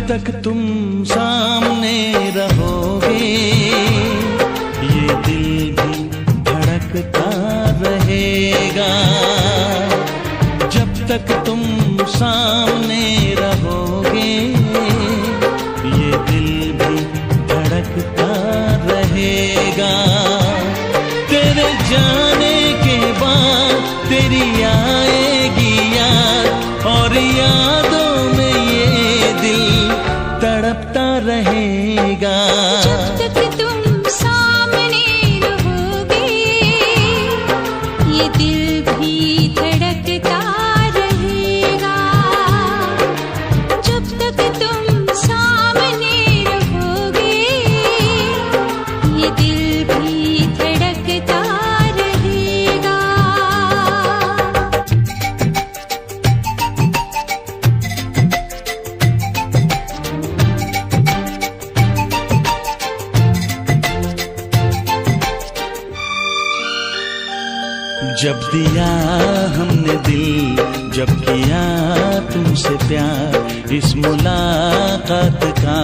तक तुम सामने रहोगे ये दिल भी धड़कता रहेगा। जब तक तुम सामने रहोगे ये दिल भी धड़कता रहेगा। तेरे जाने के बाद तेरी आएगी याद और यादों में ये दिल तड़पता रहेगा। जब तक तुम सामने रहोगे ये दिल भी धड़कता रहेगा। जब तक तुम सामने रहोगे ये दिल भी धड़कता रहेगा। जब दिया हमने दिल, जब किया तुमसे प्यार, इस मुलाकात का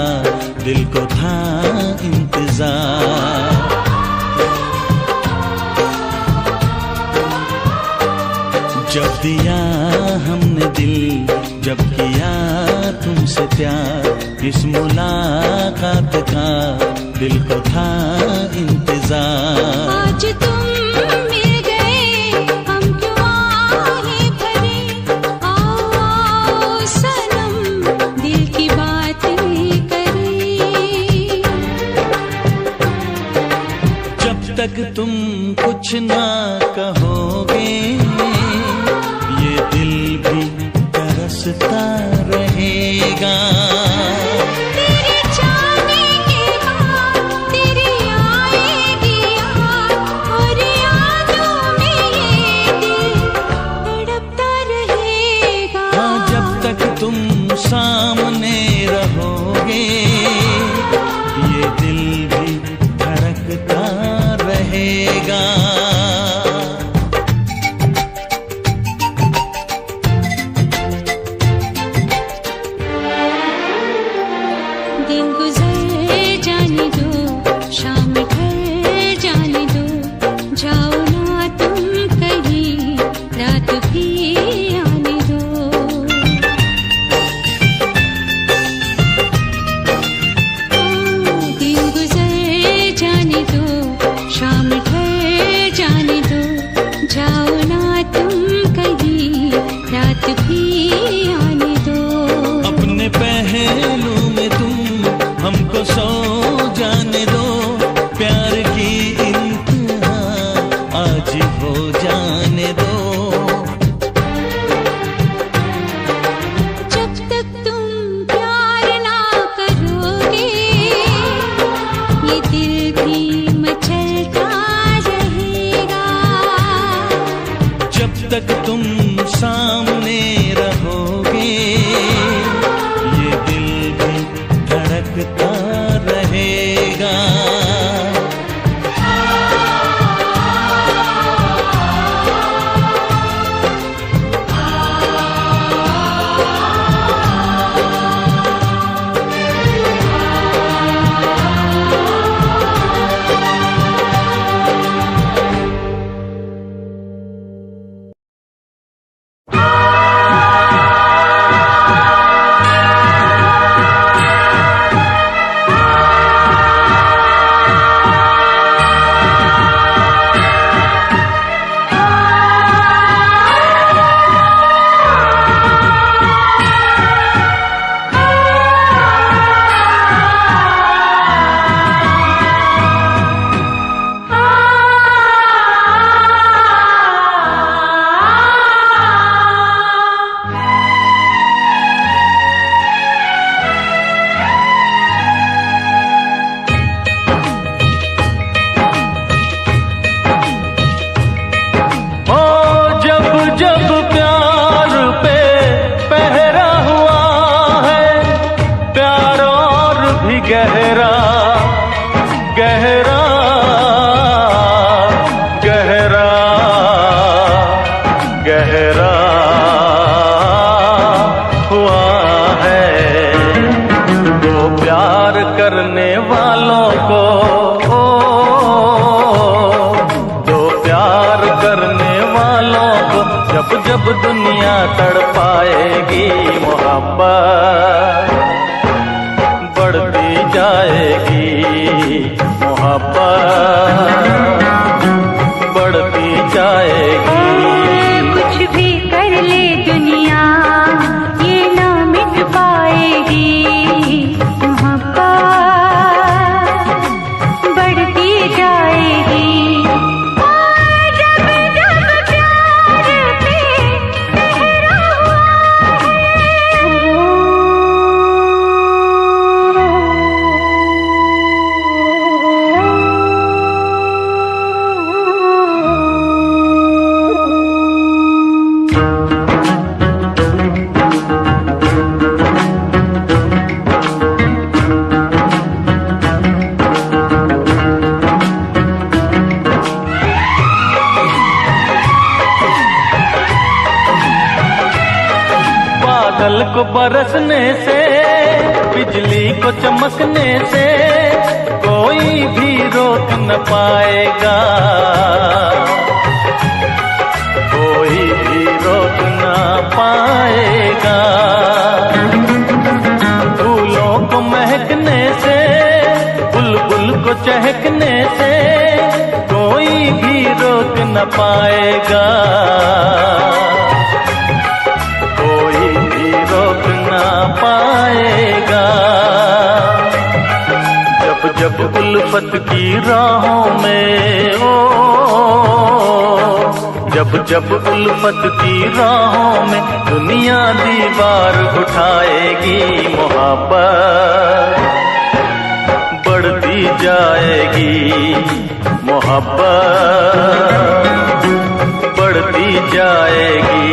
दिल को था इंतजार। जब दिया हमने दिल, जब किया तुमसे प्यार, इस मुलाकात का दिल को था इंतजार। आज तुम मिल गए हम क्यों आहें भरे, आओ आओ सनम दिल की बातें करें। जब तक तुम कुछ ना कहोगे ये दिल भी तरसता रहेगा। तेरे जाने के बाद तेरी आएगी याद और यादों में ये दिल तड़पता रहेगा। हाँ, जब तक तुम सामने रहोगे ये दिल भी धड़कता रहेगा। दिन गुजर जाने दो, शाम ढल जाने दो, जाओ ना तुम कहीं, रात भी आने दो। दिन गुजर जाने दो, शाम ढल जाने दो, जाओ ना तुम कहीं, रात भी आने दो। अपने पहलू में तुम हमको सो जाने दो, प्यार की इंतहा आज हो जाने दो। जब तक तुम प्यार ना करोगे ये दिल भी मचलता रहेगा। जब तक तुम सामने रहोगे ये दिल भी धड़कता रहेगा। गहरा हुआ है। जब जब दुनिया तड़पाएगी मोहब्बत बढ़ती जाएगी, मोहब्बत बढ़ती जाएगी। कुछ भी कर ले दुनिया ये ना मिट पाएगी, मोहब्बत बढ़ती जाएगी। जब जब प्यार पे पहरा हुआ बादल को बरसने से, बिजली को चमकने से कोई भी रोक न पाएगा, कोई भी रोक न पाएगा। फूलों को महकने से, बुलबुल को चहकने से कोई भी रोक न पाएगा, कोई भी रोक ना पाएगा। जब जब उल्फत की राहों में जब जब उल्फत की राहों में दुनिया दीवार उठाएगी, मोहब्बत बढ़ती जाएगी, मोहब्बत बढ़ती जाएगी।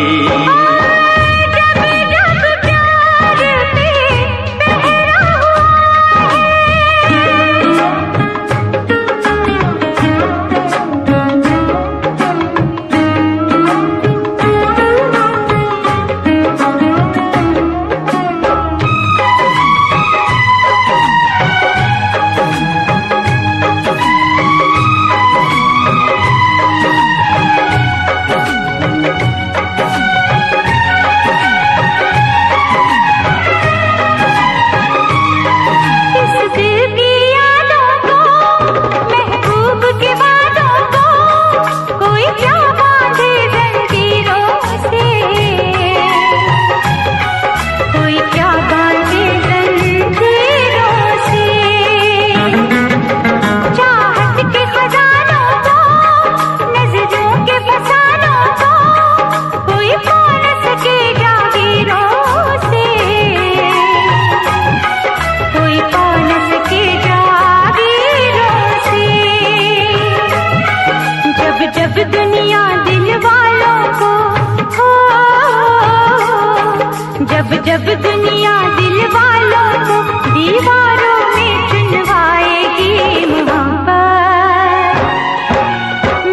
जब दुनिया दिल वालों को दीवारों में चुनवाएगी, मोहब्बत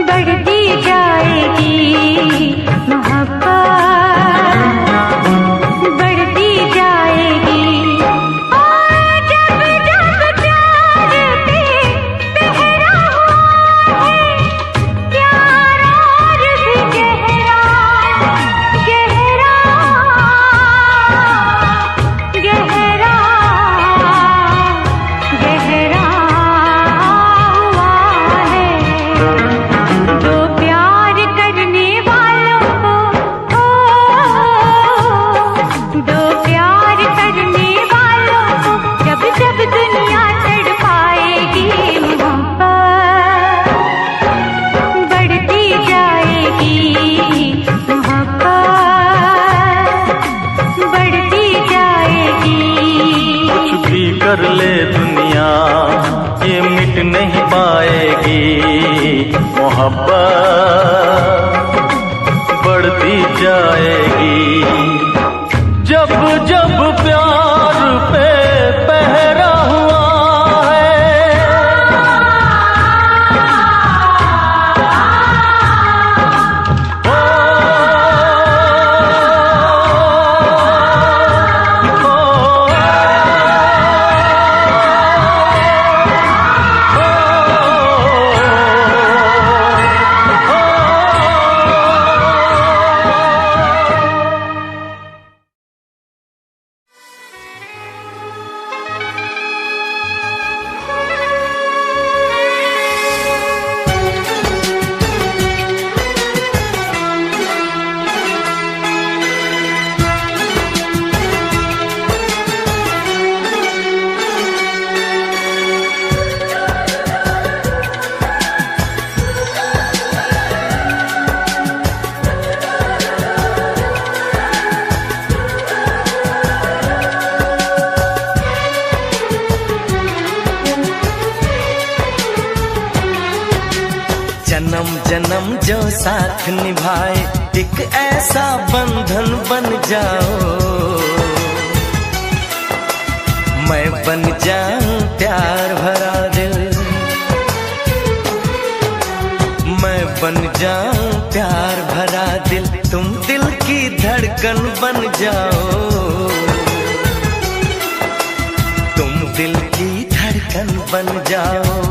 बढ़ती जाएगी, मोहब्बत बढ़ती जाएगी। और जब जब प्यार पे पहरा हुआ है, प्यार और भी गहरा गहरा गहरा गहरा हुआ है। जो प्यार करने वालों को दो प्यार करने वालों को जब जब दुनिया तड़पाएगी, मोहब्बत बढ़ती जाएगी, मोहब्बत बढ़ती जाएगी। कुछ भी कर ले दुनिया ये मिट नहीं पाएगी, मोहब्बत बढ़ती जाएगी। जब जब प्यार पे पहरा हुआ है साथ निभाए एक ऐसा बंधन बन जाओ। मैं बन जाऊं प्यार भरा दिल, मैं बन जाऊं प्यार भरा दिल, तुम दिल की धड़कन बन जाओ। तुम दिल की धड़कन बन जाओ।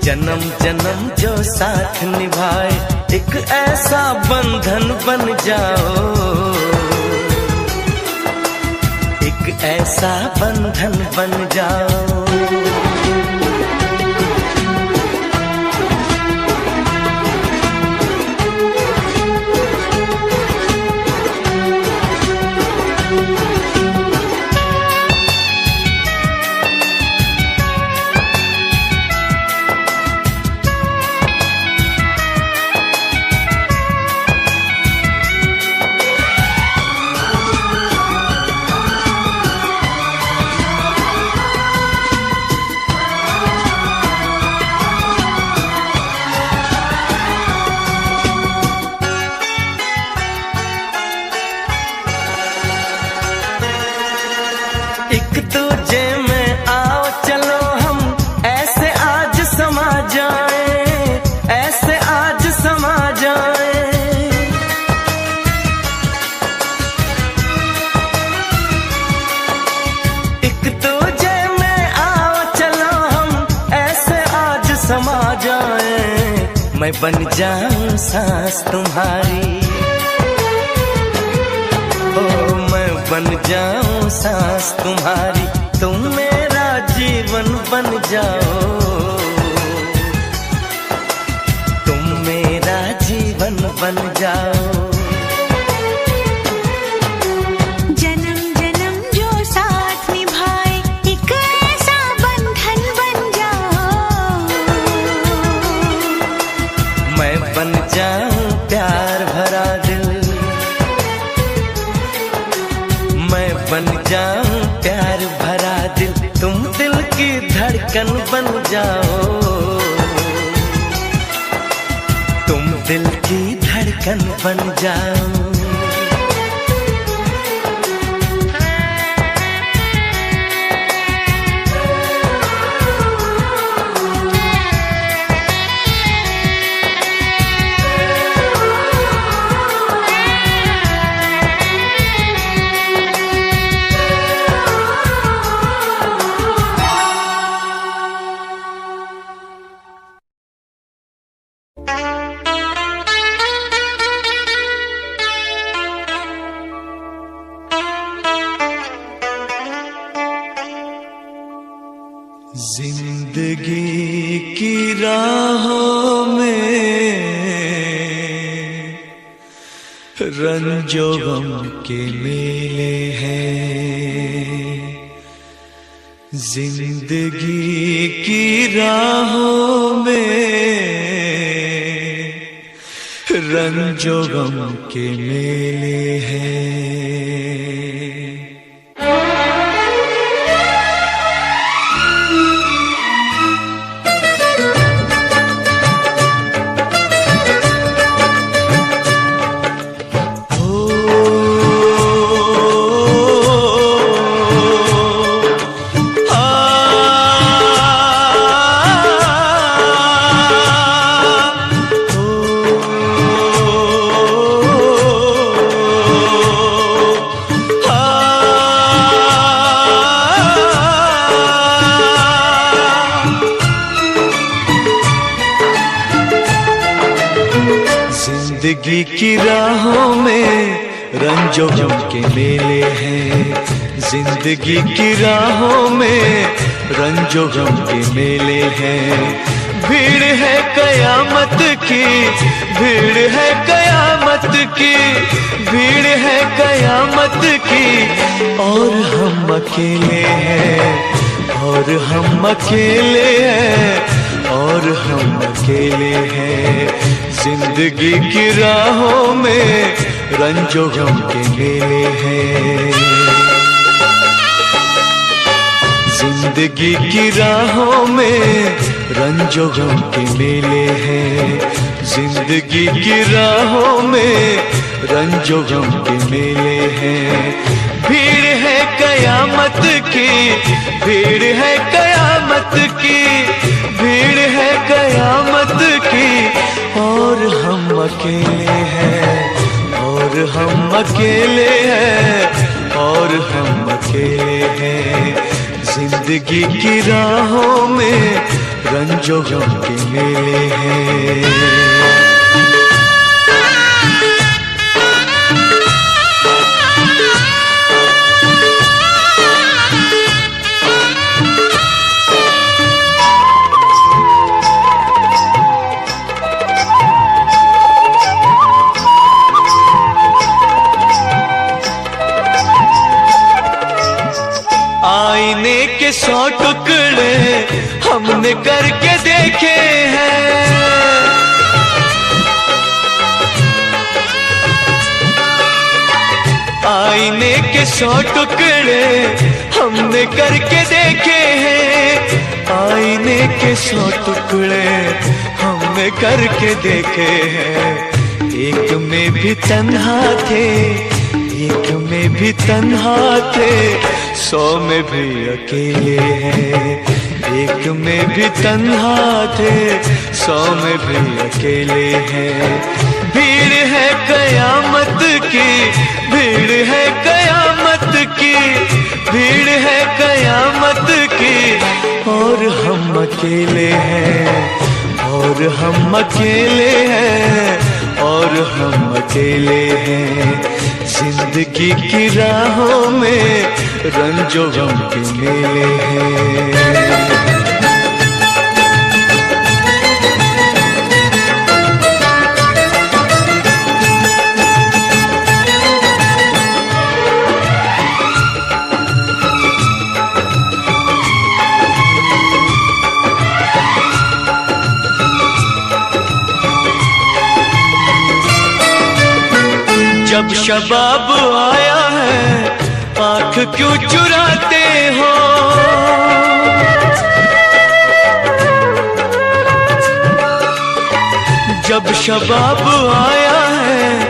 जन्म जन्म जो साथ निभाए एक ऐसा बंधन बन जाओ। एक ऐसा बंधन बन जाओ। एक दूजे में आओ चलो हम ऐसे आज समा जाएं, ऐसे आज समा जाएं। एक दूजे में आओ चलो हम ऐसे आज समा जाएं। मैं बन जाऊं सांस तुम्हारी, बन जाऊं सांस तुम्हारी, तुम मेरा जीवन बन जाओ। तुम मेरा जीवन बन जाओ। जन्म जन्म जो साथ निभाए एक ऐसा बंधन बन जाओ। मैं बन जाऊं प्यार भरा दिल, मैं बन जाऊं प्यार भरा दिल, तुम दिल की धड़कन बन जाओ। तुम दिल की धड़कन बन जाओ। जिंदगी की राहों में रंजो गम के मेले हैं। जिंदगी की राहों में रंजो गम के मेले हैं। जिंदगी की राहों में रंजो गम के मेले हैं। जिंदगी की राहों में रंजो गम के मेले हैं। भीड़ है कयामत की, भीड़ है कयामत की, भीड़ है कयामत की, और हम अकेले हैं, और हम अकेले हैं, और हम अकेले हैं। जिंदगी की राहों में रंजो गम के मेले हैं। जिंदगी की राहों में रंजो गम के मेले हैं। जिंदगी की राहों में रंजो गम के मेले हैं। भीड़ है कयामत की, भीड़ है कयामत की, भीड़ है कयामत की, और हम अकेले हैं, और हम अकेले हैं, और हम अकेले हैं। जिंदगी की राहों में रंजो गम के मेले हैं। आईने के 100 टुकड़े हमने करके देखे हैं। आईने के 100 टुकड़े हमने करके देखे हैं। आईने के 100 टुकड़े हमने करके देखे हैं। एक में भी तन्हा थे, एक में भी तन्हा थे, 100 में भी अकेले हैं। एक में भी तन्हा थे, 100 में भी अकेले हैं। भीड़ है कयामत की, भीड़ है कयामत की, भीड़ है कयामत की, और हम अकेले हैं, और हम अकेले हैं, और हम अकेले हैं। जिंदगी की राहों में रंजो गम के मेले हैं। जब शबाब आया है आँख क्यों चुराते हो। जब शबाब आया है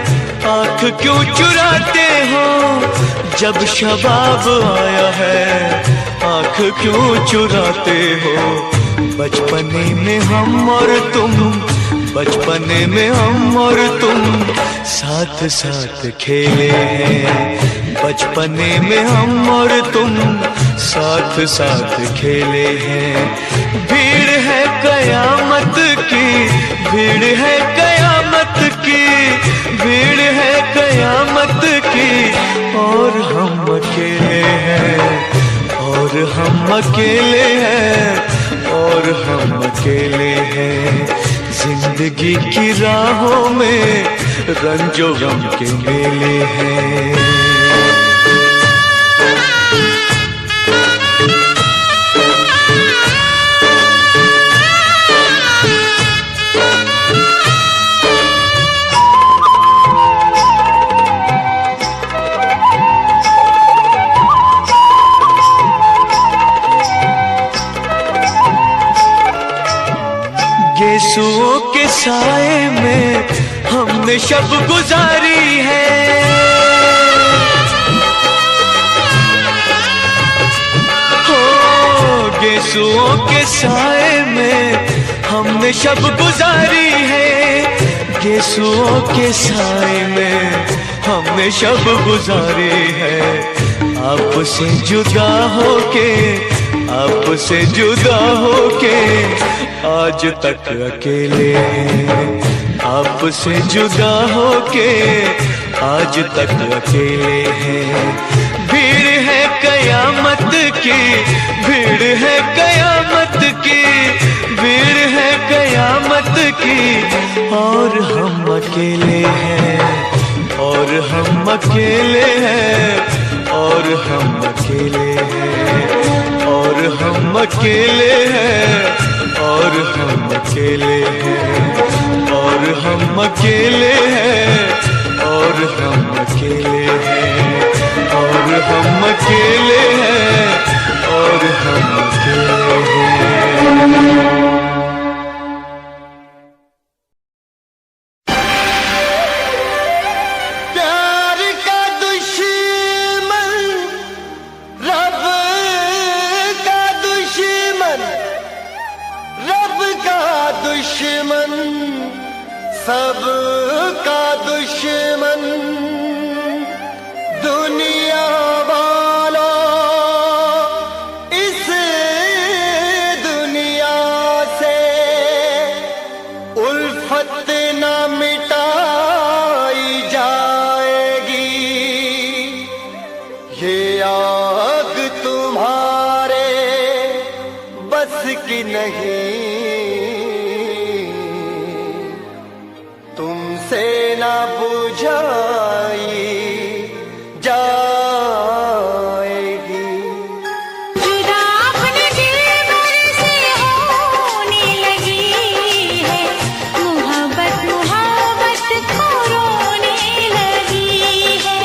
आँख क्यों चुराते हो। जब शबाब आया है आँख क्यों चुराते हो। बचपने में हम और तुम, बचपने में हम और तुम साथ साथ खेले हैं। बचपने में हम और तुम साथ साथ खेले हैं। भीड़ है कयामत की, भीड़ है कयामत की, भीड़ है कयामत की, और हम अकेले हैं, और हम अकेले हैं, और हम अकेले हैं। जिंदगी की राहों में रंजो गम के मेले हैं। साए में हमने शब गुजारी है। हो गेसुओं के साए में हमने शब गुजारी है। गेसुओं के साए में हमने शब गुजारी है। आपसे जुदा होके, आपसे जुदा होके आज तक अकेले हैं। आपसे जुदा होके आज तक अकेले हैं। भीड़ है कयामत की, भीड़ है कयामत की, भीड़ है कयामत की, और हम अकेले हैं, और हम अकेले हैं, और हम अकेले हैं, और हम अकेले हैं, और हम अकेले हैं, और हम अकेले हैं, और हम अकेले हैं, और हम अकेले हैं, और हम अकेले हैं। सबका दुश्मन दुनिया वाला, इस दुनिया से उल्फत न मिटाई जाएगी। ये आग तुम्हारे बस की नहीं, तुमसे ना बुझाई जाएगी। जुदा अपने दिलबर से होने लगी है, मोहब्बत मोहब्बत को रोने लगी है।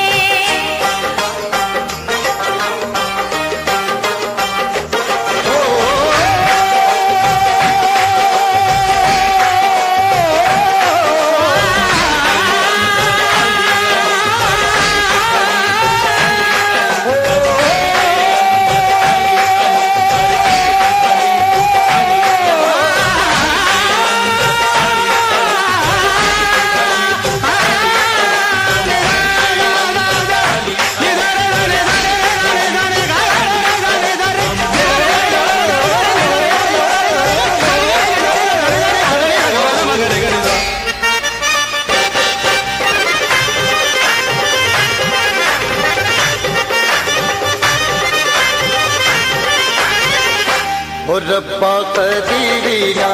ओ रब्बा कदी ना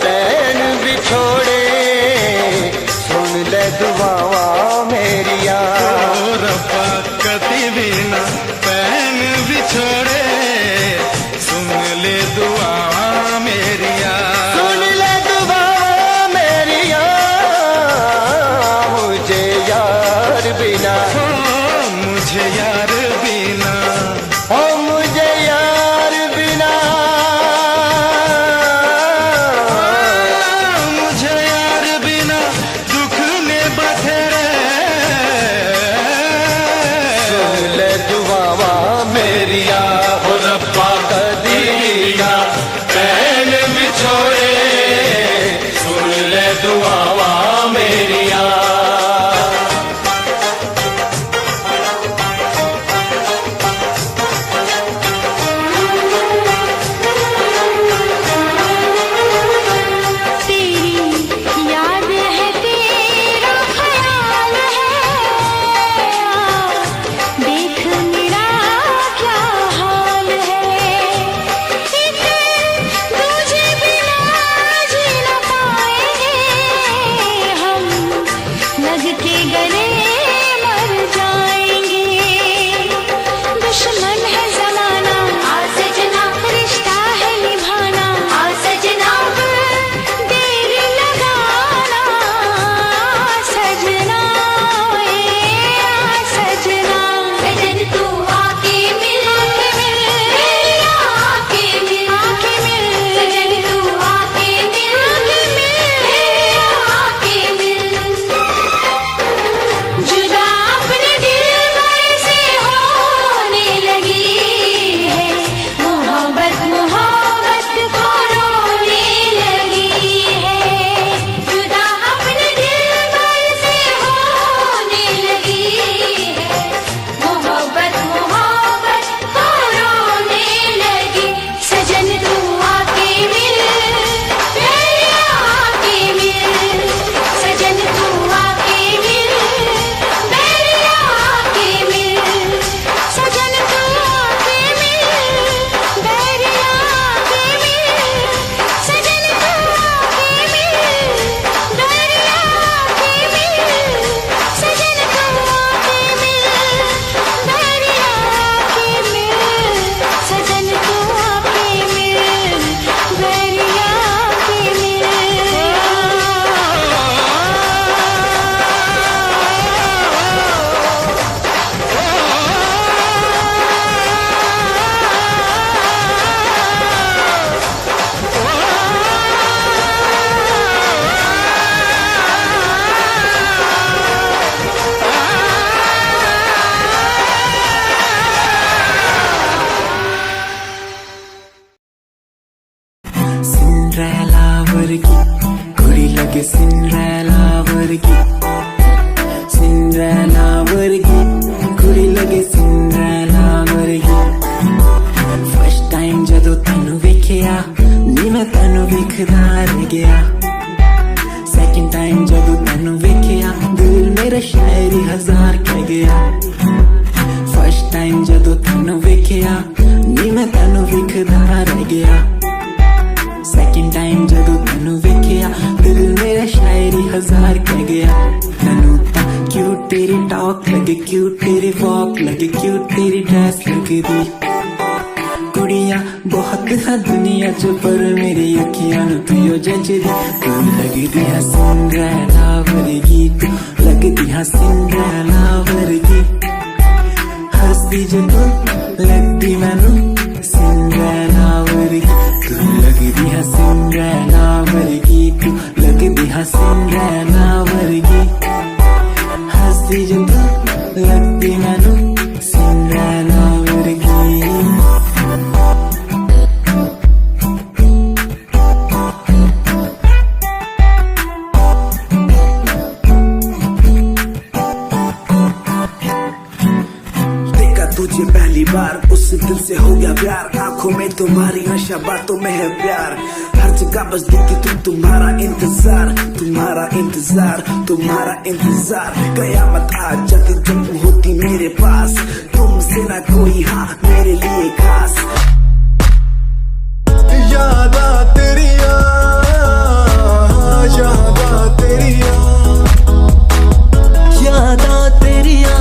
चैन बिछोड़े, सुन ले दुआवा मेरिया। ओ रब्बा कदी ना चैन बिछोड़े, सुन ले दुआ मेरिया। सुन ले दुआ मेरिया, मुझे यार बिना, मुझे यार बिना, ओ मुझे यार बिना, मुझे यार बिना दुख ने बखेरे। सुन ले दुआवा मेरिया, ओ रब्बा कदी ना चैन बिछोड़े, सुन ले दुआवा मेरिया। मैं तेनू वेखदा रह गया सेकंड टाइम जब तेनू वेखिया दिल मेरा शायरी हजार कह गया फर्स्ट टाइम जब तेनू वेखिया नी मैं तेनू वेखदा रह गया सेकंड टाइम जब तेनू वेखिया दिल मेरा शायरी हजार कह गया तेनू ता क्यूट तेरी टॉक लगे क्यूट तेरी वॉक लगे क्यूट तेरी ड्रेस लगदी कुड़ियां बहुत है दुनिया च पर मेरी अखियां नू तू जचदी तू लगदी है सिंड्रेला वर्गी तू लगदी है सिंड्रेला वर्गी हंसदी जो तू लगदी मैनू सिंड्रेला वर्गी तू लगदी है सिंड्रेला वर्गी तू लगदी है सिंड्रेला वर्गी हंसदी जो तू लगदी मैनू सिंड्रेला वर्गी तुझे पहली बार उस दिल से हो गया प्यार आंखों में तुम्हारी नशा बातों में है प्यार हर जगह बस दिखती तुम्हारा इंतजार तुम्हारा इंतजार तुम्हारा इंतजार कयामत आ जाती जब तुम होती मेरे पास तुमसे ना कोई हाँ मेरे लिए खास यादा तेरिया यादा तेरिया यादा तेरिया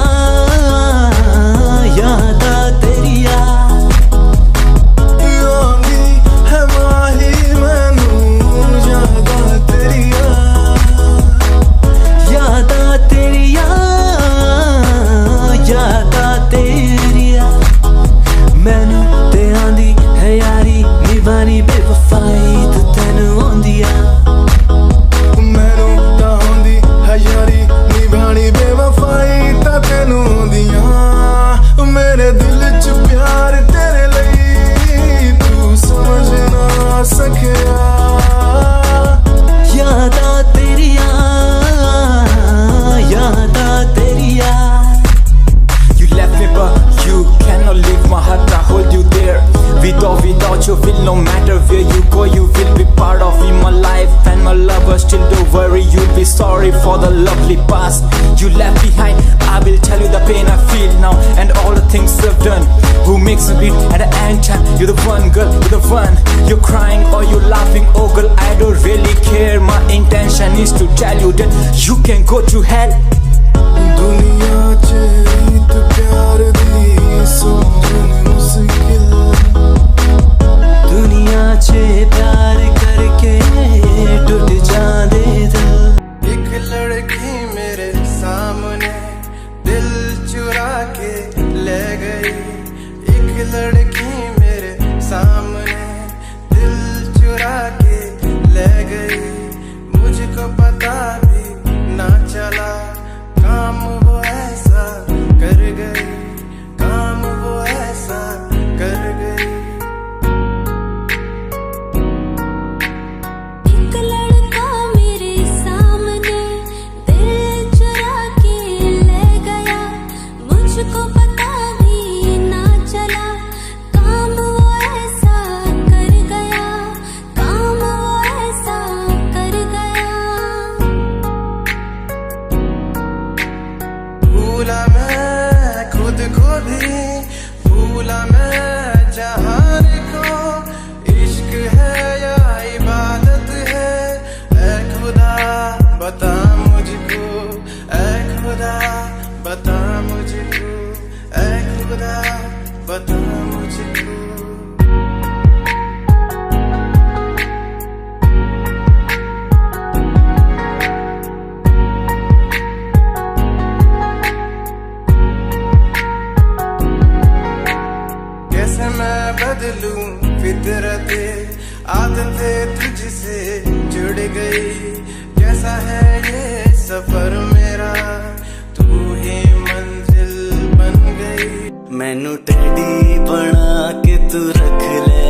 यादा तेरिया आंधी है माही मैनू यादा तेरिया यादा तेरिया यादा तेरिया मैनू ते आंदी है यारी निभानी बेवफाई तू तेनू आंदिया मैनू तां आंदी है यारी निभानी बेवफाई तां तैनू आंदियां मेरे दिल च प्यार तेरे लिए तू समझ ना सकिया यादा तेरिया यादा तेरिया You left me but you cannot leave my heart, I hold you there. Without you will no matter where you go, you will be part of me, my life and my lover. Still don't worry, you'll be sorry for the lovely past you left behind. I will tell you the pain I feel now and all the things I've done. Who makes me beat at the end time? You're the one girl, you're the one. You're crying or you're laughing, oh girl, I don't really care. My intention is to tell you that you can go to hell. दुनिया च रीत प्यार दी समझन मुश्किल दुनिया च प्यार करके टूट जांदे दिल एक लड़की मेरे सामने दिल चुरा के ले गई एक लड़की मेरे सामने दिल चुरा के ले गई मुझको पता भी ना चला काम वो ऐसा कर गई काम वो ऐसा कर गई एक लड़का मेरे सामने दिल चुरा के ले गया मुझको पता भी ना चला काम वो ऐसा कर गया काम वो ऐसा कर गया भूला मैं खुद को भी भूला मैं जहान को इश्क है या इबादत है ऐ खुदा बता मुझको ऐ खुदा बता मुझको ऐ खुदा बता मुझको कैसे मैं बदलूं फितरते आदतें तुझसे जुड़ गई कैसा है ये सफर मेरा तू ही मंजिल बन गई मैनू टेडी बना के तू रख ले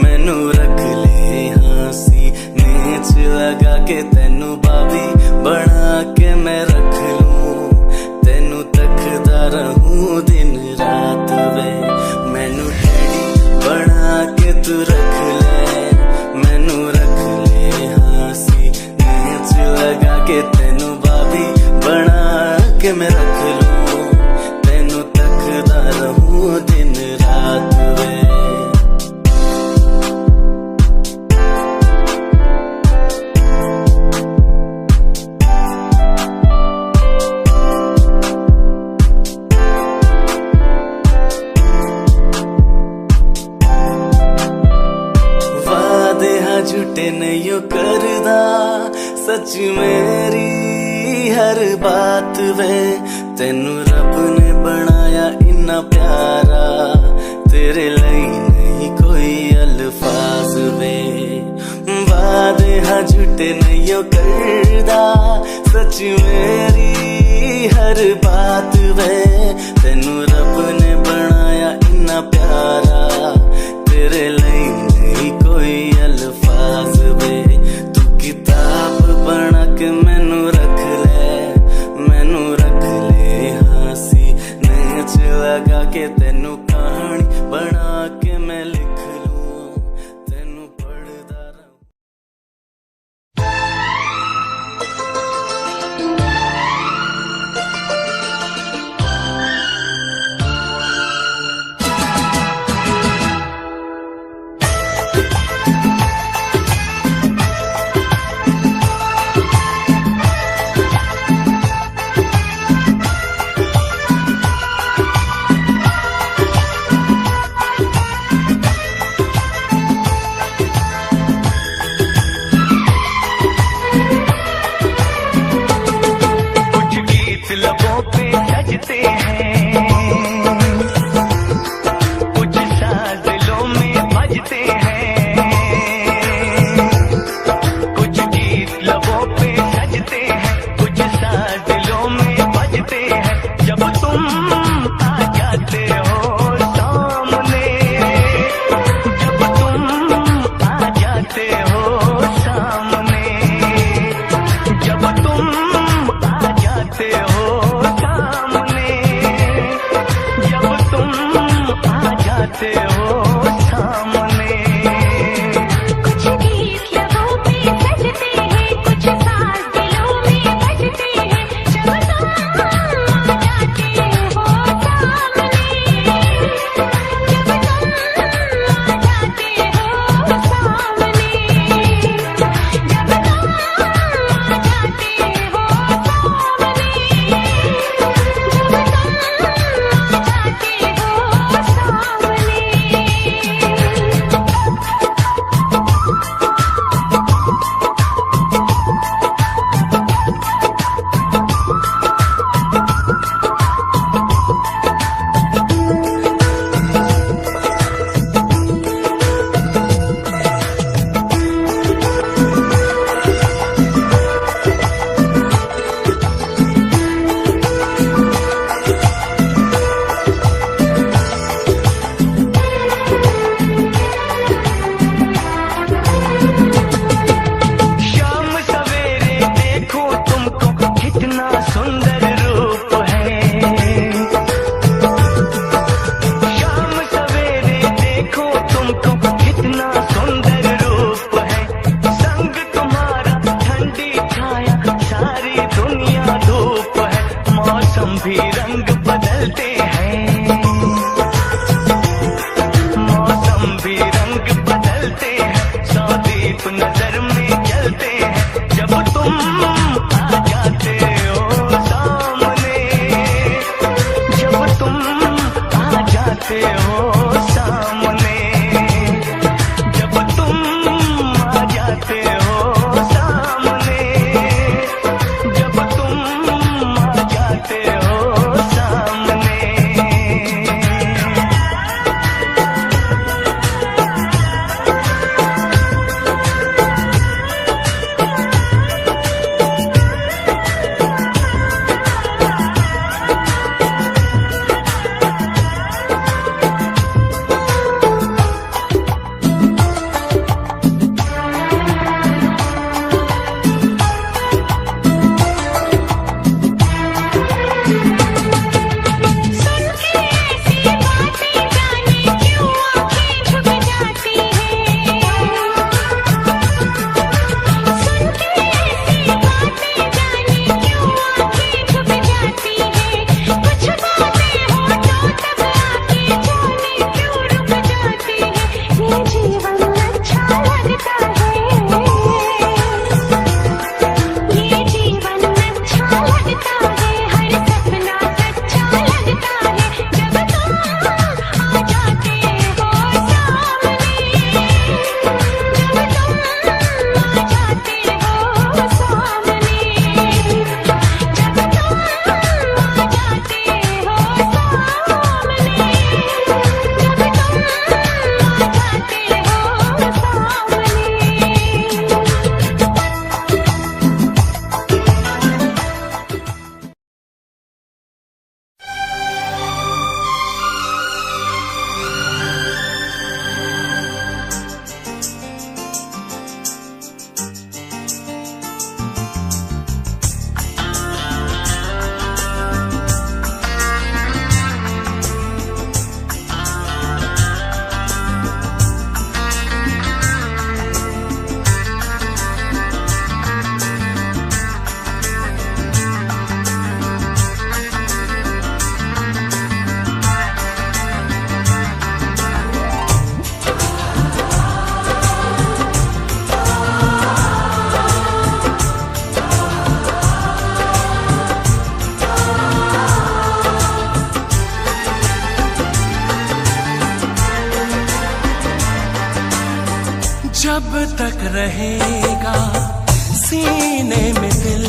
मैनू रख ले हाँसी नीच लगा के तेनू बाबी बना के मैं रख लूं तेनू तकदा रहूं दिन रात वे मैनू टेडी बना के तू रख ले झूठे नहीं करदा सच मेरी हर बात वे तेनू रब ने बनाया इन्ना प्यारा तेरे लिए नहीं कोई अल्फाज वे वादे हाँ झूठे नहीं करदा सच मेरी हर बात वे तेनू रब ने बनाया इन्ना प्यारा तेरे लिए नहीं कोई अल्फाज वे तू किताब बना के मैनू रख ले हासी नेच लगा के तेनू कहानी बना के मैं लिख लूं तेनू पढ़दा रहूं। जब तक रहेगा सीने में दिल,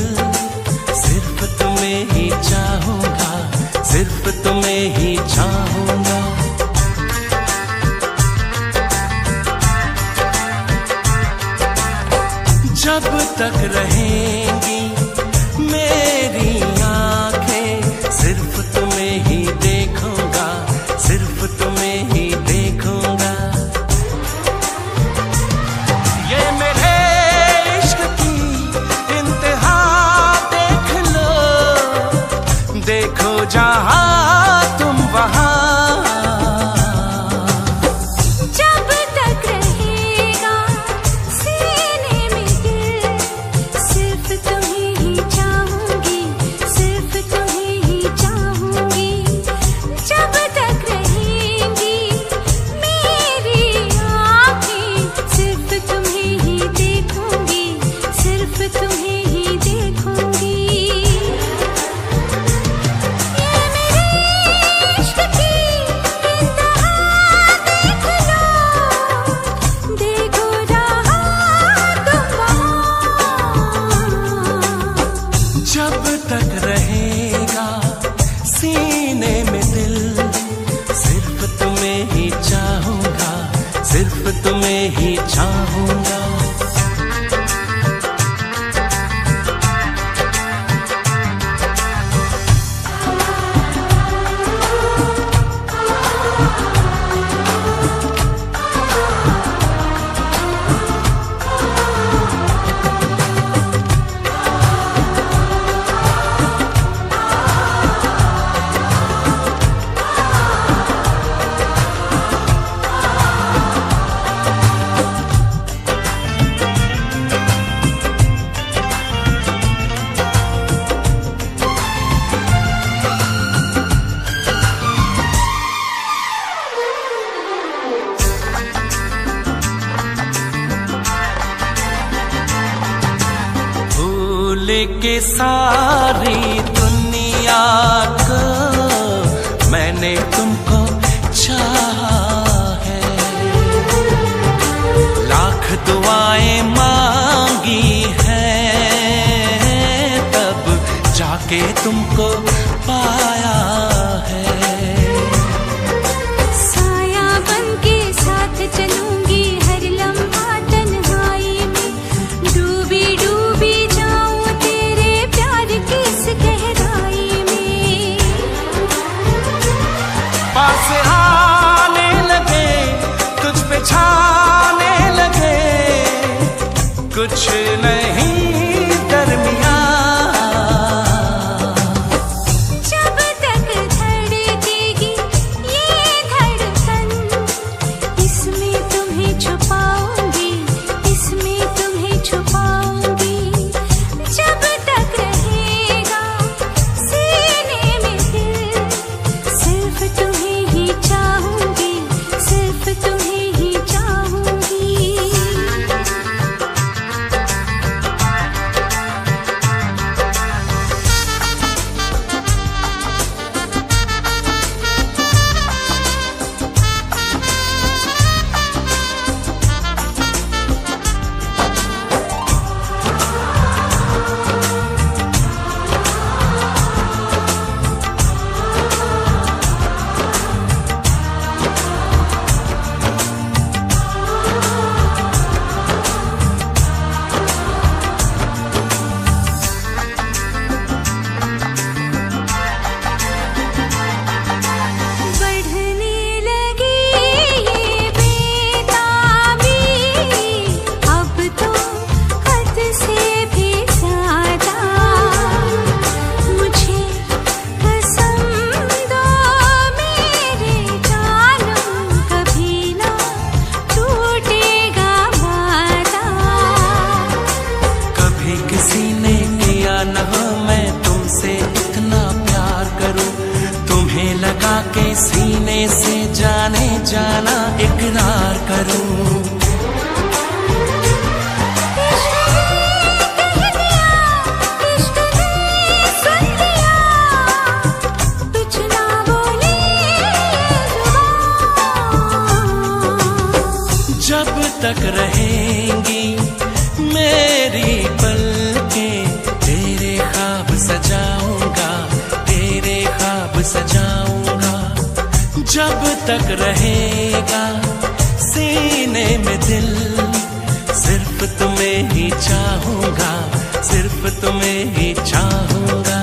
सिर्फ तुम्हें ही चाहूंगा, सिर्फ तुम्हें ही चाहूंगा। जब तक रहेंगी मेरी आंखें, सिर्फ तुम्हें ही देखूंगा, सिर्फ तुम्हें ही देखूंगा। ये मेरे इश्क की इंतहा देख लो, देखो जहां तुम वहां। जब तक रहेगा सीने में दिल, सिर्फ तुम्हें ही चाहूंगा, सिर्फ तुम्हें ही चाहूंगा। के सारी दुनिया को मैंने तुमको चाहा है, लाख दुआएं मांगी हैं, तब जाके तुमको पाया है। साया बन के साथ चलूंगी हर लम्हा तन्हाई में, डूबी डूबी पास आने लगे, तुझ पे छाने लगे, कुछ नहीं दरमियां। जब तक धड़केगी ये धड़कन, इसमें तुम्हें छुपाऊंगी, इसमें तुम्हें छुपाऊंगी। जब तक रहेगा सीने में दिल, सिर्फ तुम्हें ही चाहूंगी, सिर्फ तुम्हें ही चाहूंगी। के सीने से जाने जाना इकरार करूं। जब तक रहेंगी मेरी पलकें, तेरे ख्वाब सजाऊंगा, तेरे ख्वाब सजाऊंगा। जब तक रहेगा सीने में दिल, सिर्फ तुम्हें ही चाहूंगा, सिर्फ तुम्हें ही चाहूंगा।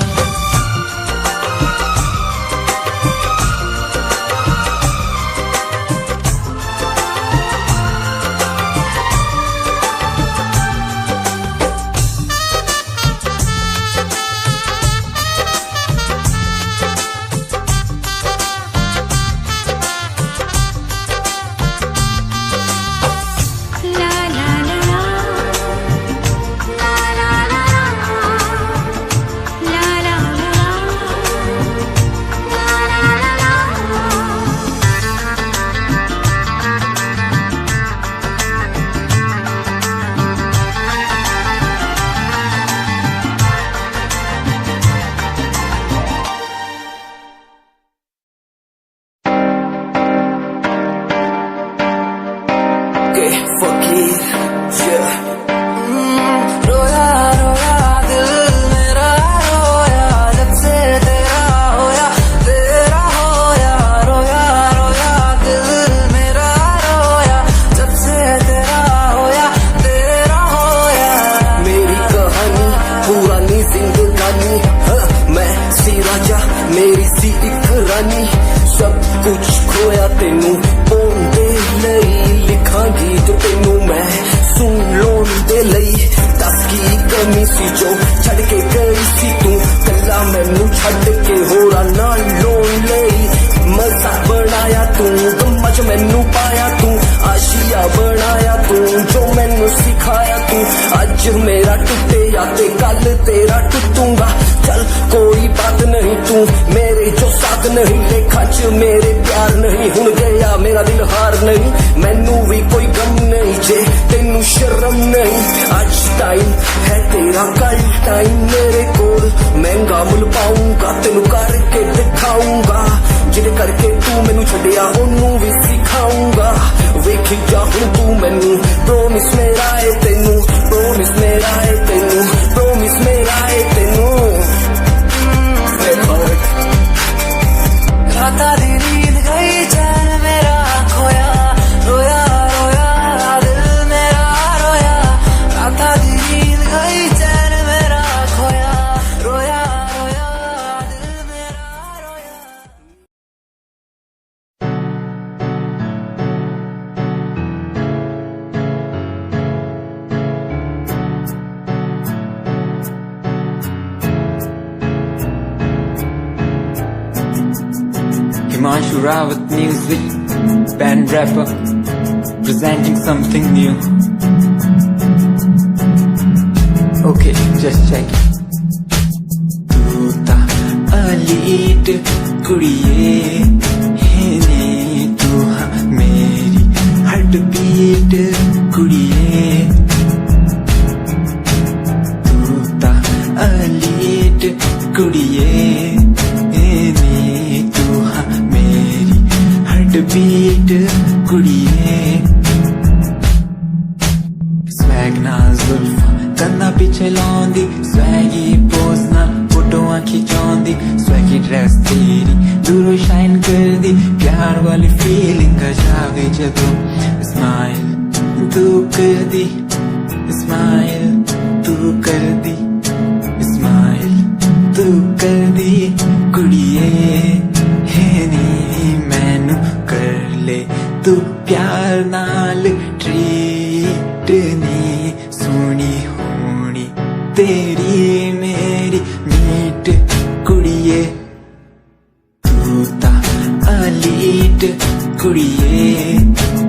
मेरी सी एक रानी, सब कुछ खोया तेनू पाउण दे लई, लिखा गीत तेनू मैं सुन लोन दे लई। दस की कमी सी जो छड़ के गई सी तू, कला मैनू छड़ के होरा नाल लोन लई। मजा बनाया तू, गम्मा च मैनू पाया तू, आशिया बनाया तू, जो मैनू सिखाया तू। अज मेरा टुटे या ते कल तेरा टुटूंगा, चल कोई बात नहीं, तू मेरे जो साथ नहीं। लेखा च मेरे प्यार नहीं, हुण गया मेरा दिल हार नहीं। मैनू भी कोई गम नहीं जे तेनू शर्म नहीं। आज टाइम है तेरा, कल टाइम मेरे कोल, महंगा मुल पाऊंगा तेनू करके दिखाऊंगा। जिद करके तू मैनू छड़िया ओनू भी सिखाऊंगा। वेखी जा हुण तू मैनू, प्रोमिस मेरा है तेनू, प्रोमिस मेरा है तेनू, प्रोमिस मेरा है तेनू। राता दी नींद गई, चैन मेरा खोया, रोया रोया दिल मेरा रोया। राता दी नींद गई, चैन मेरा खोया, रोया रोया दिल मेरा रोया। Himanshu Rawat music, band rapper, presenting something new. Okay, just check it. तू ता अलीट कुड़िए है नी, तू हाँ मेरी हार्ट बीट कुड़िए। तू ता अलीट कुड़िए है नी, तू हाँ मेरी हार्ट बीट कुड़िए। स्वैग नाल जुल्फां कंधा पिछे लाउंदी, स्वैगी पोज नाल फोटोआं खिचाउंदी। स्वैगी ड्रेस तेरी दूरों शाइन कर दी, प्यार वाली फीलिंग आ जावे जदों स्माइल तू कर दी, स्माइल तू कर दी, स्माइल तू कर दी कुड़िए है नी। मैनू कर ले तू प्यार नाल ट्रीट नी, सोनी होनी तेरी मेरी मीट कुड़िए। तू ता अलीट कुड़िए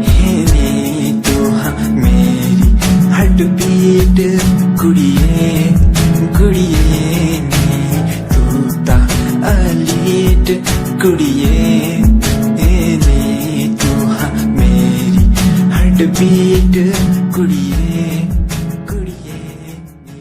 है नी, तू हाँ मेरी हार्ट बीट कुड़िए कुड़िए नी। तू ता अलीट कुड़िए है नी, तू हाँ मेरी हार्ट बीट कुड़िए कुड़िए नी।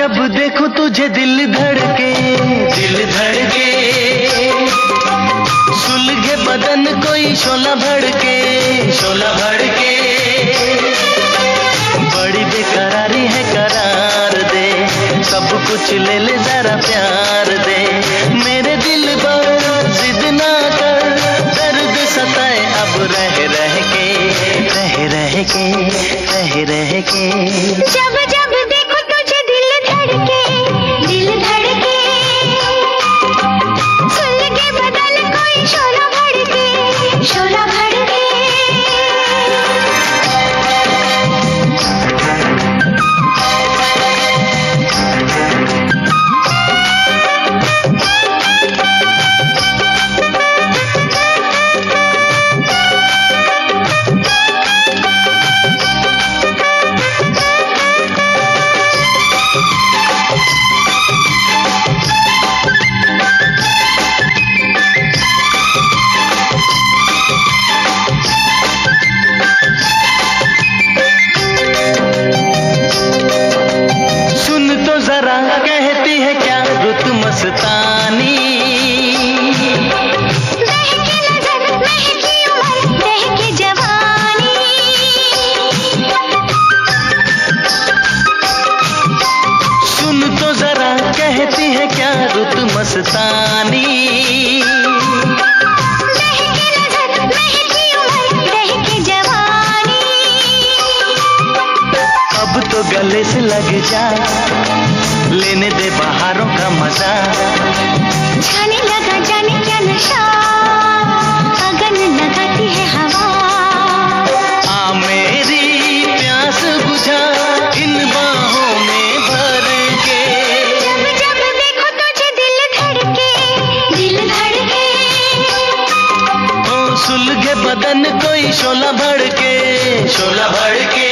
जब देखूं तुझे दिल धड़के, दिल धड़के, सुलगे बदन कोई शोला भड़के, शोला भड़के, बड़ी बेकरारी है करार दे, सब कुछ ले ले जरा प्यार दे, मेरे दिल पर जिद ना कर, दर्द सताए अब रह रह के, रह रह के, रह रह के। जब जब देखो तुझे दिल धड़के, दिल धड़के, सुलगे बदन कोई शोला भड़के, शोला भड़के। मस्तानी महके नजर, महकी उम्र, महके जवानी, सुन तो जरा कहती है क्या रुत मस्तानी, महके नजर, महकी उम्र, महके जवानी, अब तो गले से लग जा, लेने दे बहारों का मजा, जाने लगा जाने क्या नशा, अगन लगाती है हवा, आ मेरी प्यास बुझा इन बाहों में भर के, जब जब देखो तुझे दिल धड़के, दिल धड़के, ओ सुलगे बदन कोई शोला भड़के, शोला भड़के।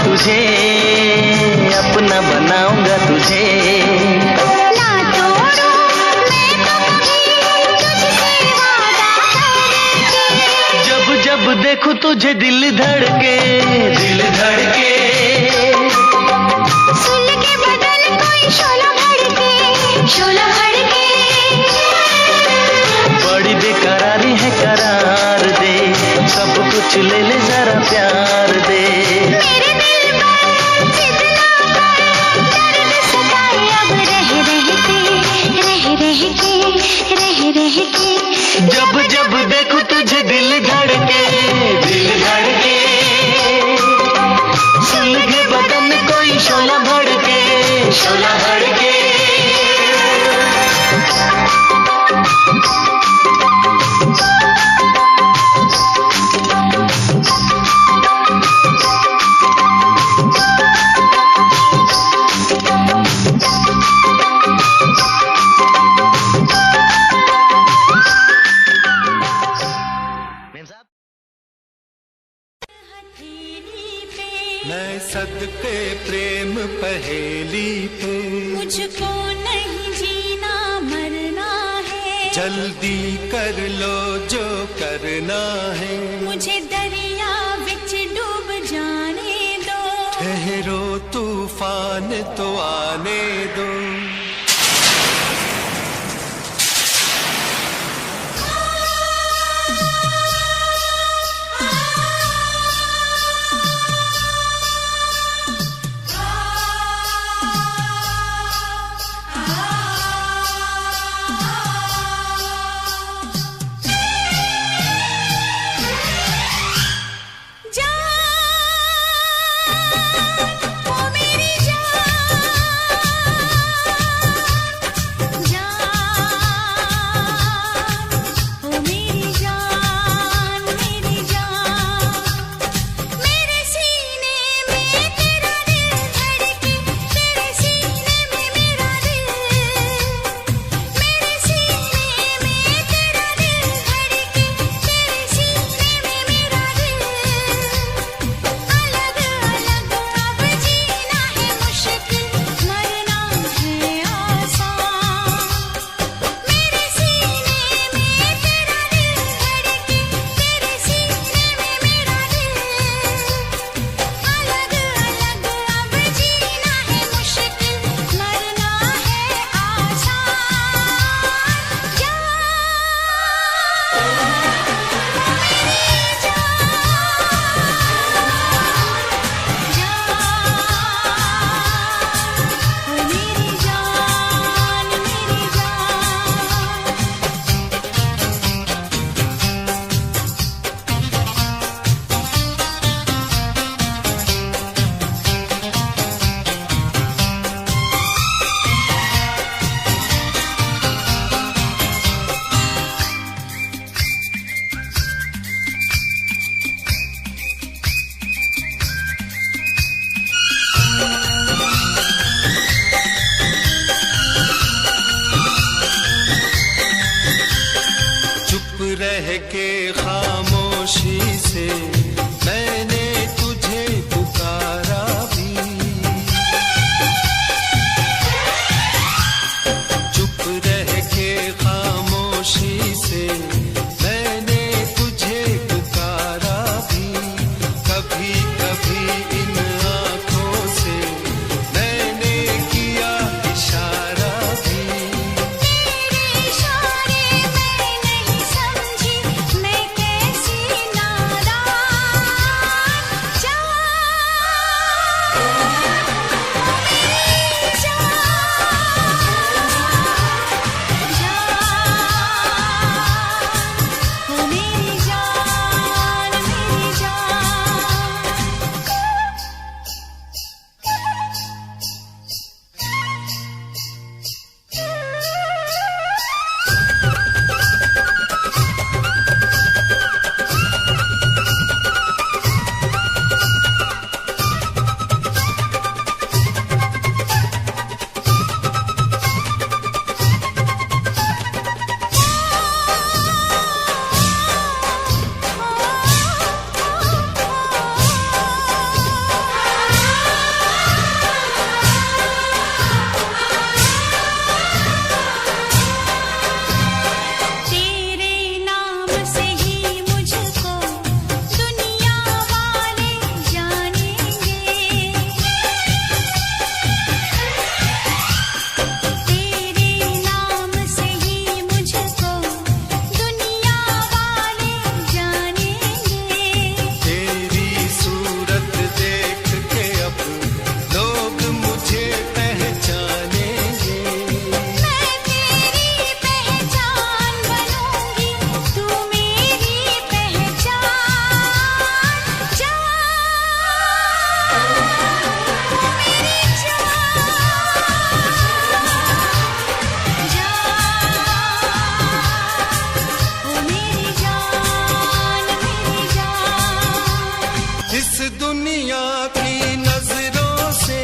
तुझे अपना बनाऊंगा तुझे, ना तोड़ूं मैं कभी तुझसे वादा करके, जब जब देखूं तुझे दिल धड़के, दिल धड़के, सुलगे बदन कोई शोला भड़के, शोला भड़के, बड़ी बेकरारी है करार दे, सब कुछ ले ले जरा प्यार दे, मेरे दिल पर जिद ना कर, दर्द सताए अब रह रह के, रह रह के, रह रह के, जब जब देखूं तुझे दिल धड़के, दिल धड़के, सुलगे बदन कोई शोला भड़के, शोला भड़के। मैं सदके प्रेम पहेली पे, मुझको नहीं जीना मरना है, जल्दी कर लो जो करना है, मुझे दरिया विच डूब जाने दो, ठहरो तूफान तो आने दो, के खामोशी से मैंने तुझे पुकारा भी, चुप रह के खामोशी से मैंने तुझे पुकारा भी, कभी कभी इन आँखों से मैंने किया इशारा भी। तेरे इशारे मैं नहीं समझी, मैं कैसी नादान जान, मेरी जान, ओ मेरी जान, मेरी तेरे नाम से ही मुझको दुनिया वाले जानेंगे, तेरे नाम से ही मुझको दुनिया वाले जानेंगे। तेरी सूरत देख के अब लोग मुझे पहचानेंगे, मैं तेरी पहचान बनूंगी, तू मेरी पहचान जान, मेरी जान, ओ मेरी जान, मेरी जान। इस दुनिया की नजरों से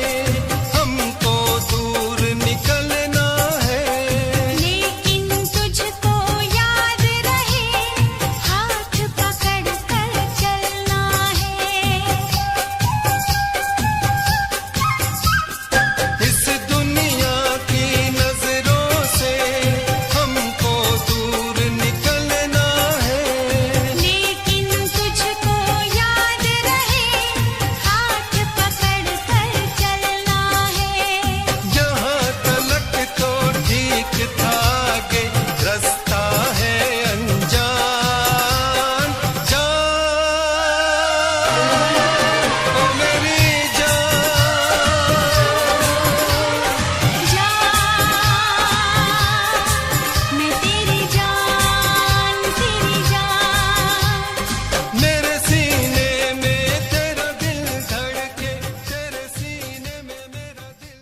हमको दूर निकलना है, लेकिन तुझको याद रहे हाथ पकड़ कर चलना है। इस दुनिया की नजरों से हमको दूर निकलना है, लेकिन तुझको याद रहे हाथ पकड़ कर चलना है। यहाँ तलक तो ठीक था आगे रास्ता है अनजान जान, ओ मेरी जान, मैं तेरी जान, तेरी जान। मेरे सीने में तेरा दिल धड़के, तेरे सीने में मेरा दिल।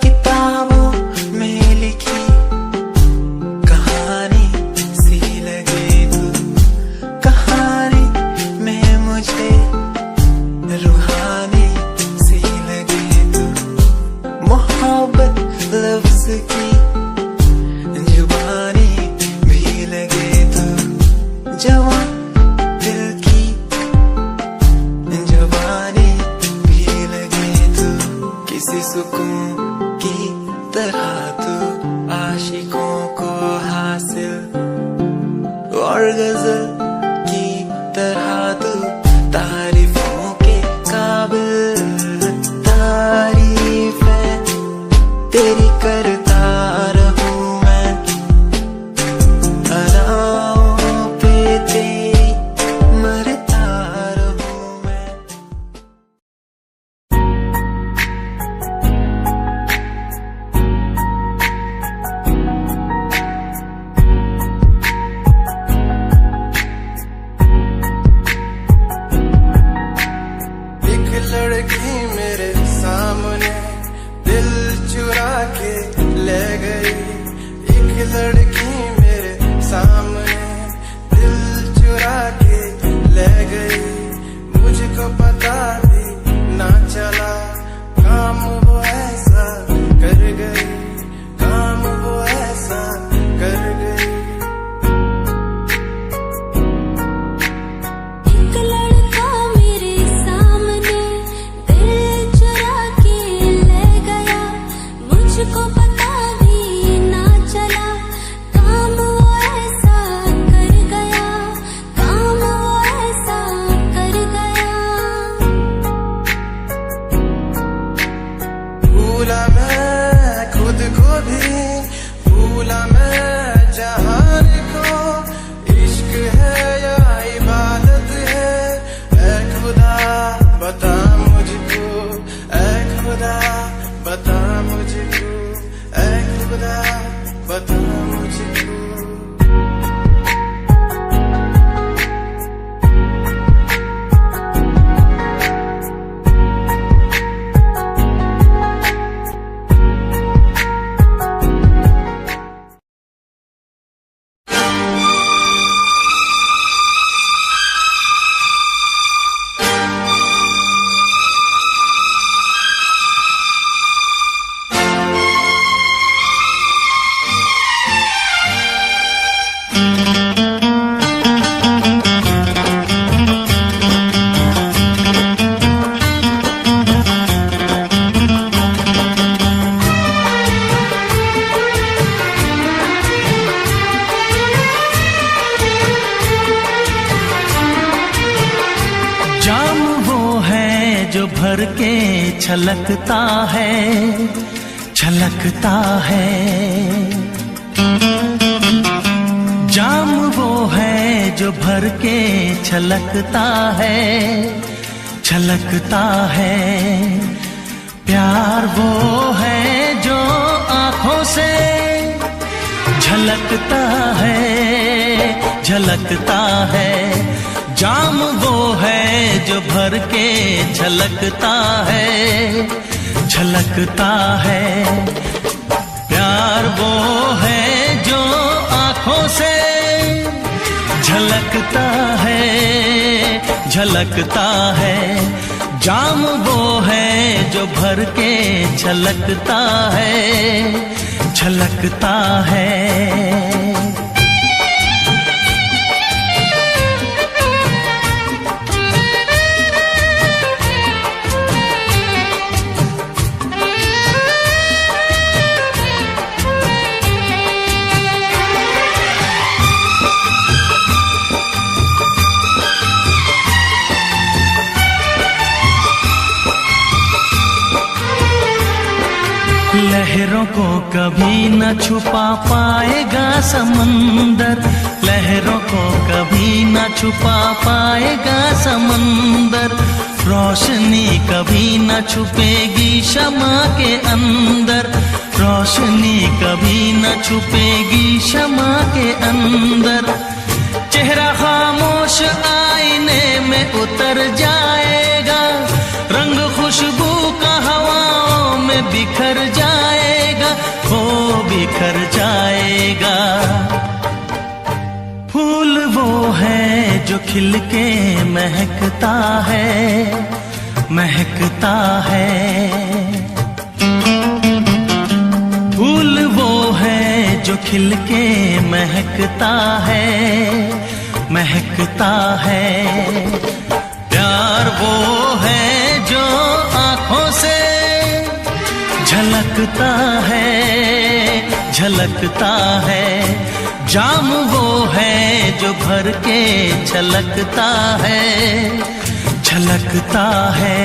किताबों में लिखी कहानी सी लगे तू, कहानी में मुझे रूहानी सी लगे तू, मोहब्बत लफ्ज की जुबानी भी लगे तू, जवान दिल की जवानी भी लगे तू, किसी सुकून की तरह तू आशिकों को हासिल, और गजल की तरह तू तारीफों के काबिल, तारीफें तेरी करता रहूं मैं, अदाओं पे तेरी मरता रहूं मैं। भूला मैं खुद को भी, भूला मैं जहान को। इश्क है या इबादत है, ऐ खुदा बता मुझको, ऐ खुदा बता मुझको, ऐ खुदा बता मुझको। भर के छलकता है, छलकता है। जाम वो है जो भर के छलकता है, छलकता है। प्यार वो है जो आँखों से झलकता है, झलकता है। जाम वो है जो भर के छलकता है, छलकता है। प्यार वो है जो आँखों से झलकता है, झलकता है। जाम वो है जो भर के छलकता है, छलकता है। लहरों को कभी न छुपा पाएगा समंदर, लहरों को कभी न छुपा पाएगा समंदर। रोशनी कभी न छुपेगी शमा के अंदर, रोशनी कभी न छुपेगी शमा के अंदर। चेहरा खामोश आईने में उतर जाएगा, रंग खुशबू का हवाओं में बिखर जाएगा, हो बिखर जाएगा। फूल वो है जो खिल के महकता है, महकता है। फूल वो है जो खिल के महकता है, महकता है। प्यार वो है जो आँखों से झलकता है, झलकता है। जाम वो है जो भर के छलकता है, छलकता है।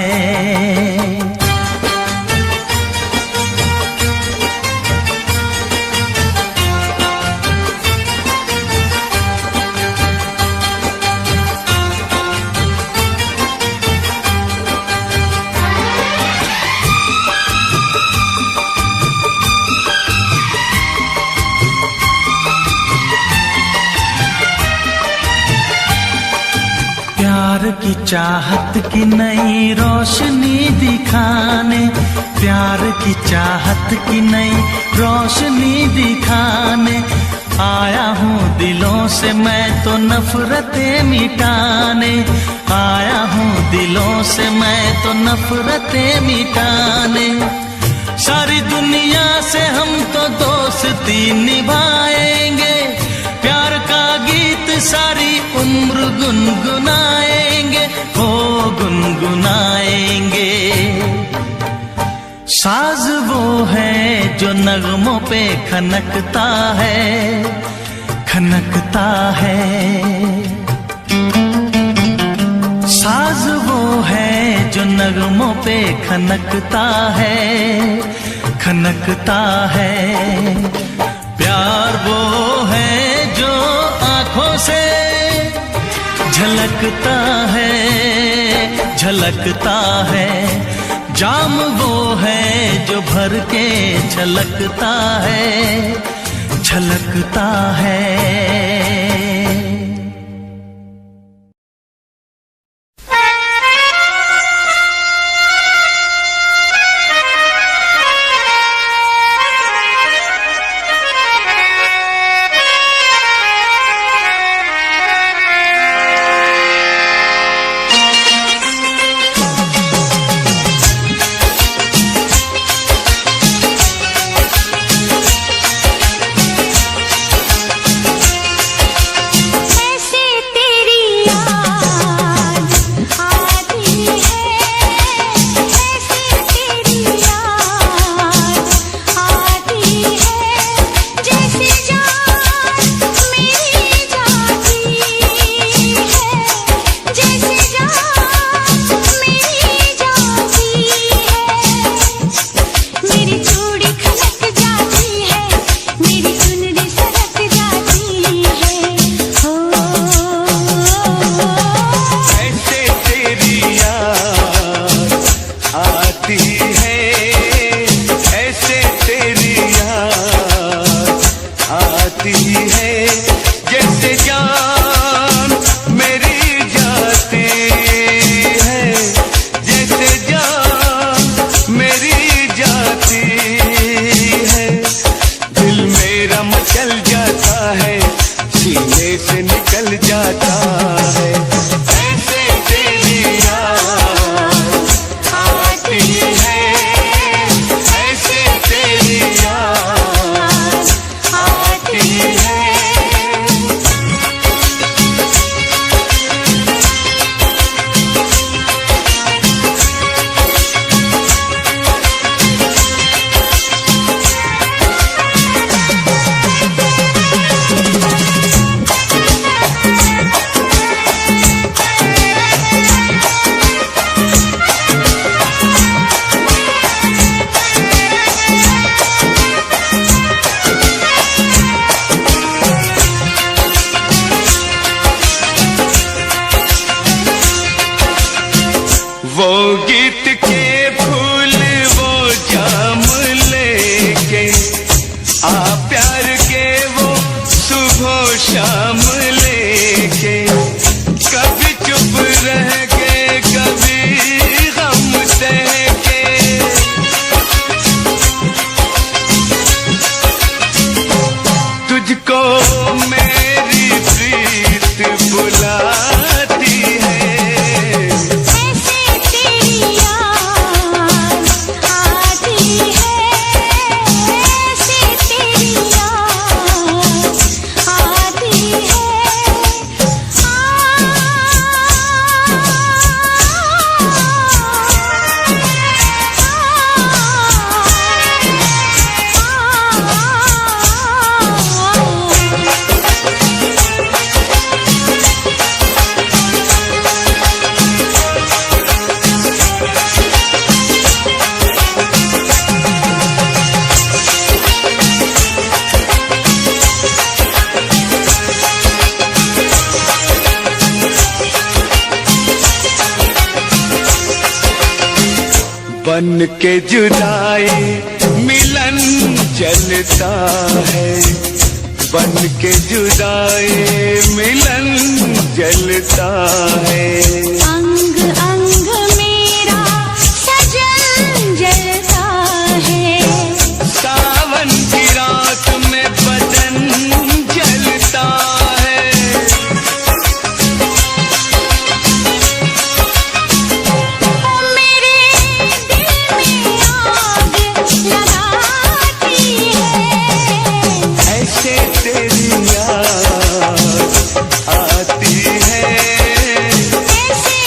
प्यार की चाहत की नई रोशनी दिखाने, प्यार की चाहत की नई रोशनी दिखाने आया हूँ दिलों से मैं तो नफरतें मिटाने, आया हूँ दिलों से मैं तो नफरतें मिटाने। सारी दुनिया से हम तो दोस्ती निभाएंगे, प्यार का गीत सारी उम्र गुनगुनाएंगे, हो गुनगुनाएंगे। साज वो है जो नगमों पे खनकता है, खनकता है। साज वो है जो नगमों पे खनकता है, खनकता है। प्यार वो है जो आंखों से झलकता है, झलकता है। जाम वो है जो भर के छलकता है, छलकता है। बन के जुदाई मिलन जलता है, बन के जुदाई मिलन जलता है। अंग अंग मेरा सजन जलता है, सावन की रात में बदन जलता है। मेरे दिल में आग लगाती है, ऐसे तेरी याद आती है, ऐसे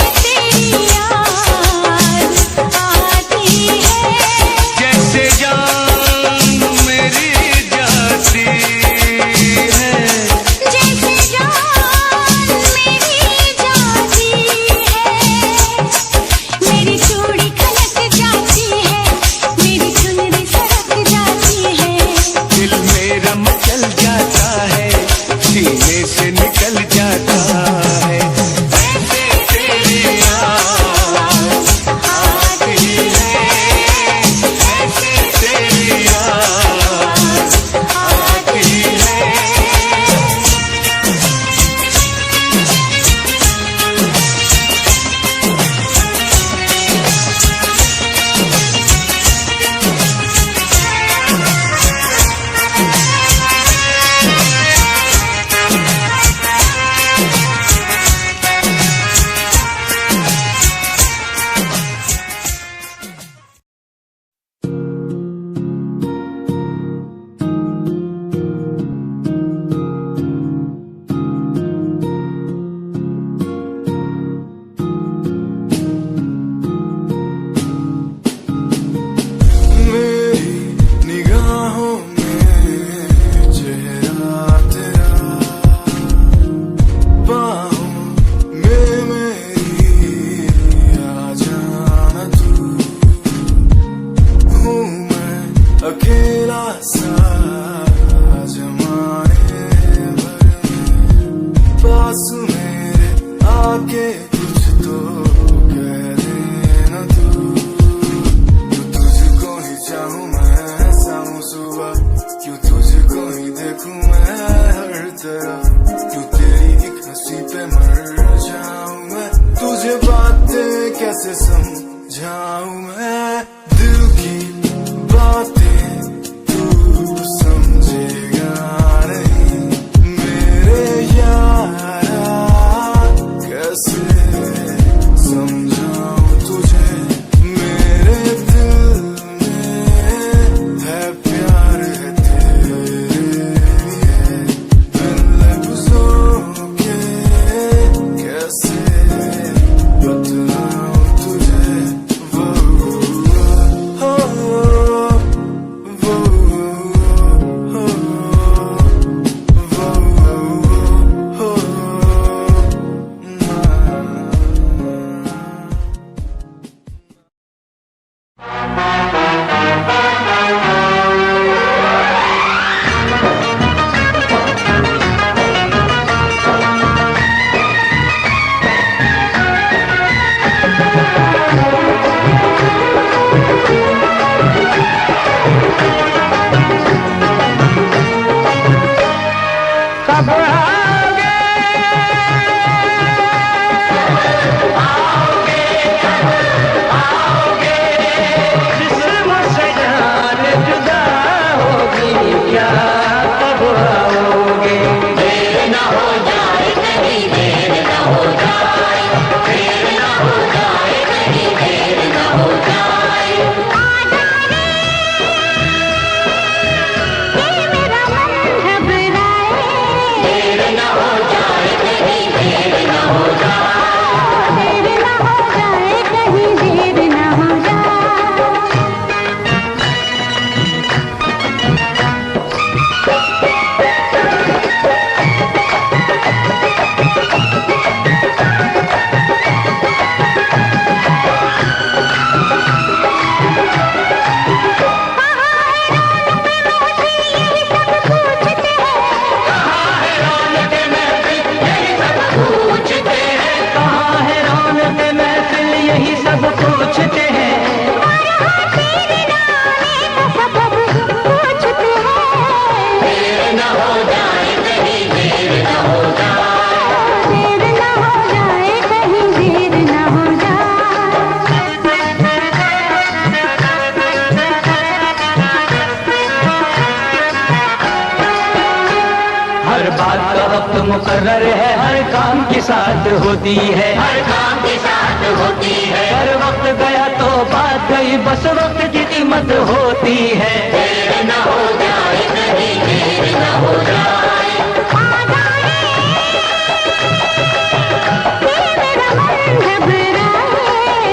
बात मुकर्रर है, हर काम के साथ होती है, हर काम के साथ होती है। हर वक्त गया तो बात गई, बस वक्त की कीमत होती है। देर न हो जाए कहीं, देर न हो जाए।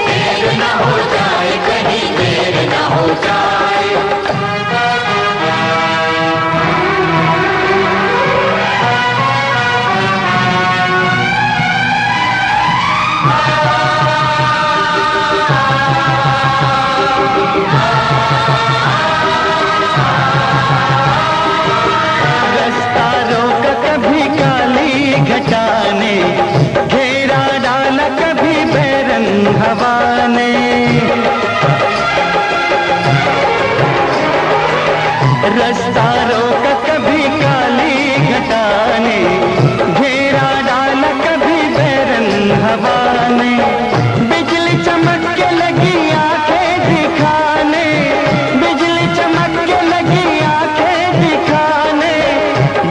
देर न हो जाए कहीं, देर न हो जाए। घटाने घेरा डाला कभी बैरंग हवा ने, रास्ता रोका कभी काली घटाने, घेरा डाला कभी बैरंग हवा ने। बिजली चमक के लगी आंखें दिखाने, बिजली चमक के लगी आंखें दिखाने,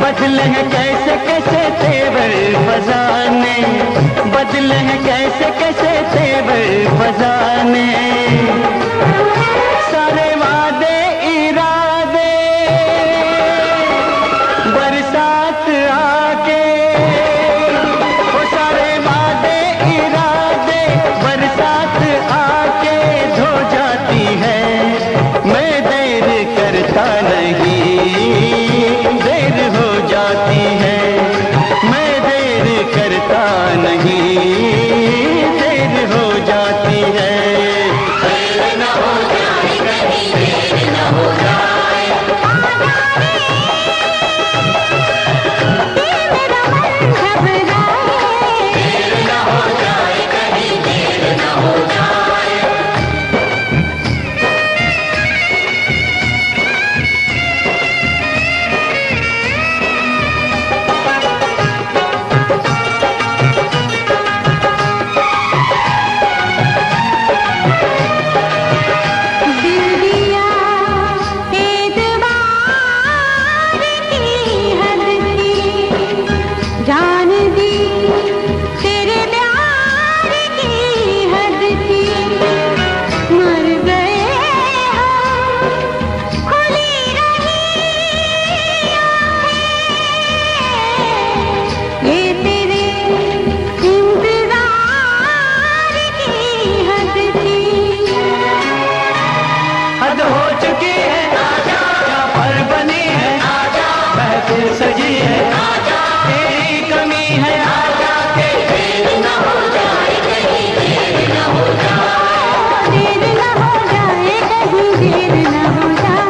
बदले हैं कैसे कैसे तेवर फजाने, बदले हैं कैसे कैसे तेवर फजाने। सारे वादे इरादे बरसात आके, वो सारे वादे इरादे बरसात आके धो जाती है। मैं देर करता नहीं, देर हो जाती है। मैं देर करता नहीं, देर हो जाती है। देर न हो जाए कहीं, देर न हो जाए। देर न हो जाए कहीं, देर न हो जाए। हद हो चुकी है, क्या पर बनी है, महफिल सजी है, तेरी कमी है। देर न हो जाए कहीं, देर न हो जाए। देर न हो जाए कहीं, देर न हो जाए।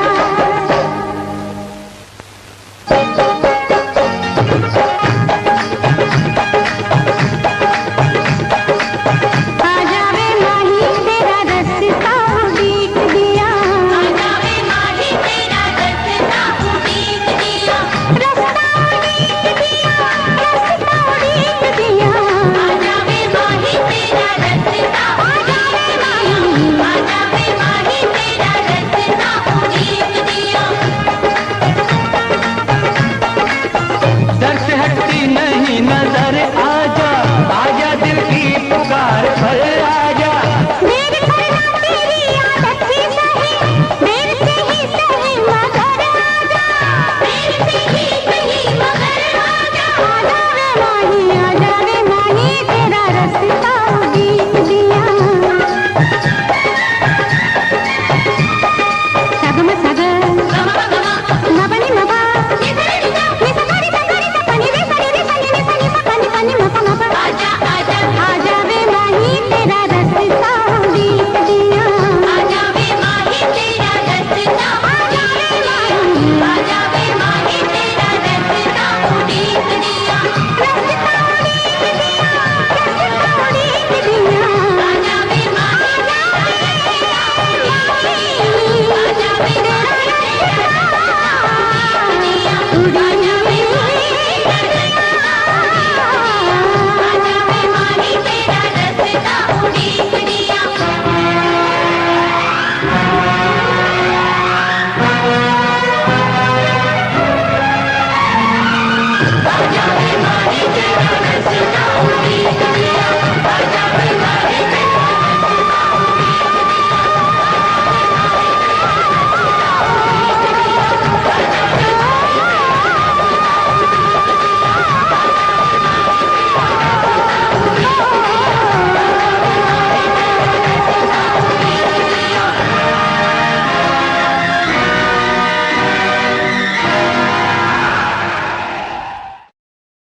आ जावे माही तेरा रास्ता उड़ीक दिया, आ जावे माही तेरा रास्ता उड़ीक दिया, रास्ता उड़ीक दिया, रास्ता उड़ीक दिया। आ जावे माही तेरा रास्ता, आ जावे माही, आ जावे माही तेरा रास्ता उड़ीक दिया। दर से हटती नहीं नजर, आजा आजा दिल की पुकार पर आजा। देर करना तेरी आदत ही सही, देर से ही सही मगर आजा, देर से ही सही मगर आजा। आ जावे माही, आ जावे माही तेरा रास्ता उड़ीक दिया। सगम सगर